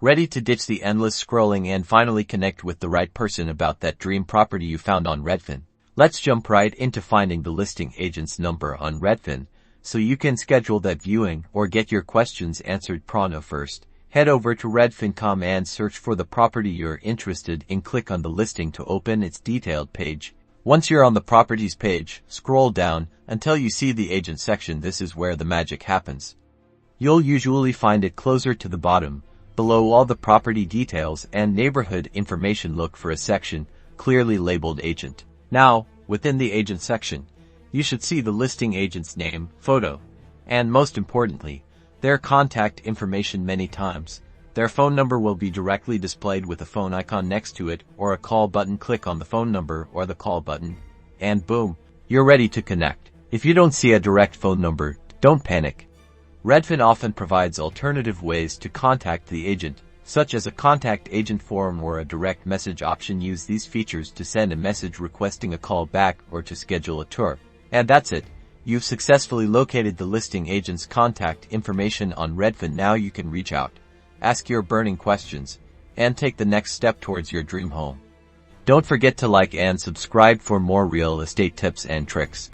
Ready to ditch the endless scrolling and finally connect with the right person about that dream property you found on Redfin? Let's jump right into finding the listing agent's number on Redfin so you can schedule that viewing or get your questions answered pronto. First, head over to redfin.com and search for the property you're interested in. Click on the listing to open its detailed page. Once you're on the properties page, scroll down until you see the agent section. This is where the magic happens. You'll usually find it closer to the bottom, below all the property details and neighborhood information. Look for a section clearly labeled Agent. Now, within the agent section, you should see the listing agent's name, photo, and most importantly, their contact information. Many times, their phone number will be directly displayed with a phone icon next to it or a call button. Click on the phone number or the call button, and boom, you're ready to connect. If you don't see a direct phone number, don't panic. Redfin often provides alternative ways to contact the agent, such as a contact agent form or a direct message option. Use these features to send a message requesting a call back or to schedule a tour. And that's it. You've successfully located the listing agent's contact information on Redfin. Now you can reach out, ask your burning questions, and take the next step towards your dream home. Don't forget to like and subscribe for more real estate tips and tricks.